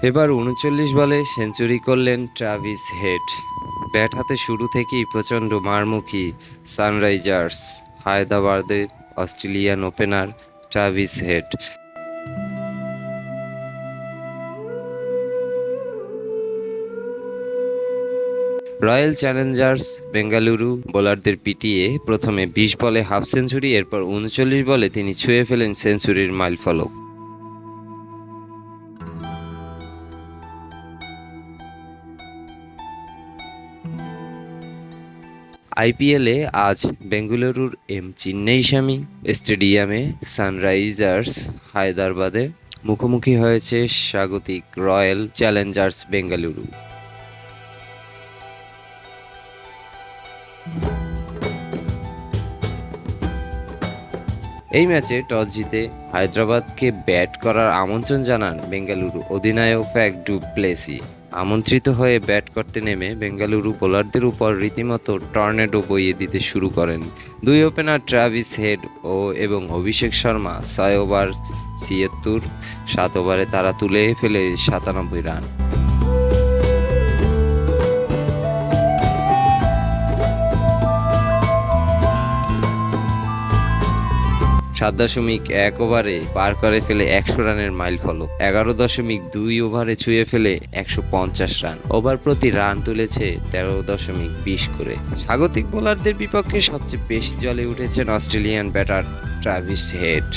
এবার ৩৯ বলে সেঞ্চুরি করলেন ট্রাভিস হেড। ব্যাট হাতে শুরু থেকেই প্রচণ্ড মারমুখী সানরাইজার্স হায়দ্রাবাদের Australian opener Travis head. Royal Challengers Bengaluru বোলারদের পিটিয়ে প্রথমে ২০ বলে হাফ সেঞ্চুরি, এরপর ৩৯ বলে তিনি ছুঁয়ে ফেলেন সেঞ্চুরির মাইলফলক। আইপিএলে আজ বেঙ্গালুরুর চেন্নাইস্বামী স্টেডিয়ামে সানরাইজার্স হায়দ্রাবাদের মুখোমুখি হয়েছে স্বাগতিক রয়্যাল চ্যালেঞ্জার্স বেঙ্গালুরু। এই ম্যাচে টস জিতে হায়দ্রাবাদকে ব্যাট করার আমন্ত্রণ জানান বেঙ্গালুরু অধিনায়ক ফ্যাফ ডু প্লেসি। আমন্ত্রিত হয়ে ব্যাট করতে নেমে বেঙ্গালুরু বোলারদের উপর রীতিমতো টর্নেডো বইয়ে দিতে শুরু করেন। দুই ওপেনার ট্রাভিস হেড এবং অভিষেক শর্মা ৬ ওভার ৭৬, ৭ ওভারে তারা তুলে ফেলে ৯৭ রান। ৭.১ ওভারে পার করে ফেলে ১০০ রানের মাইলফলক। ১১.২ ওভারে ছুঁয়ে ফেলে ১৫০ রান। ওভার প্রতি রান তুলেছে ১৩.২০ করে। স্বাগতিক বোলারদের বিপক্ষে সবচেয়ে বেশি জ্বলে উঠেছেন Australian batter Travis head.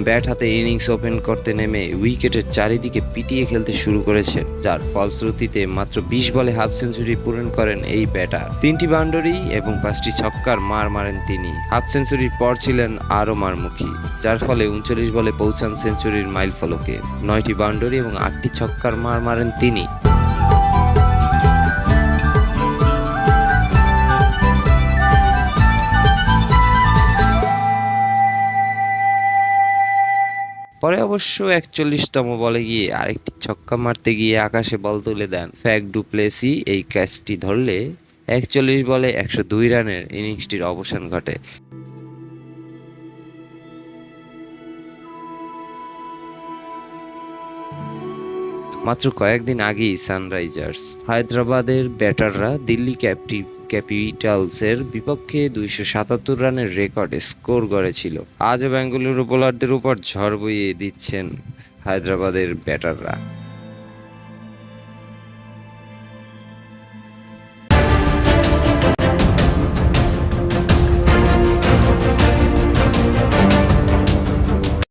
Bat হাতে ইনিংস ওপেন করতে নেমে উইকেটের চারিদিকে পিটিয়ে খেলতে শুরু করেছেন, যার ফলশ্রুতিতে মাত্র ২০ বলে হাফ সেঞ্চুরি পূরণ করেন এই ব্যাটার। ৩টি বাউন্ডারি এবং ৫টি ছক্কার মার মারেন তিনি। হাফ সেঞ্চুরির পর ছিলেন আরও মারমুখী, যার ফলে ৩৯ বলে পৌঁছান সেঞ্চুরির মাইলফলকে। ৯টি বাউন্ডারি এবং ৮টি ছক্কার মার মারেন তিনি। পরে অবশ্য ৪১তম বলে গিয়ে আরেকটি ছক্কা মারতে গিয়ে আকাশে বল তুলে দেন ফ্যাফ ডু প্লেসি। এই ক্যাচটি ধরলে ৪১ বলে ১০২ রানের ইনিংসটির অবসান ঘটে। মাত্র কয়েকদিন আগেই সানরাইজার্স হায়দ্রাবাদের ব্যাটাররা দিল্লি ক্যাপিটালসের বিপক্ষে ২৭৭ রানের রেকর্ড স্কোর গড়েছিল। আজও বেঙ্গালুরু বোলারদের উপর ঝড় বইয়ে দিচ্ছেন হায়দ্রাবাদের ব্যাটাররা।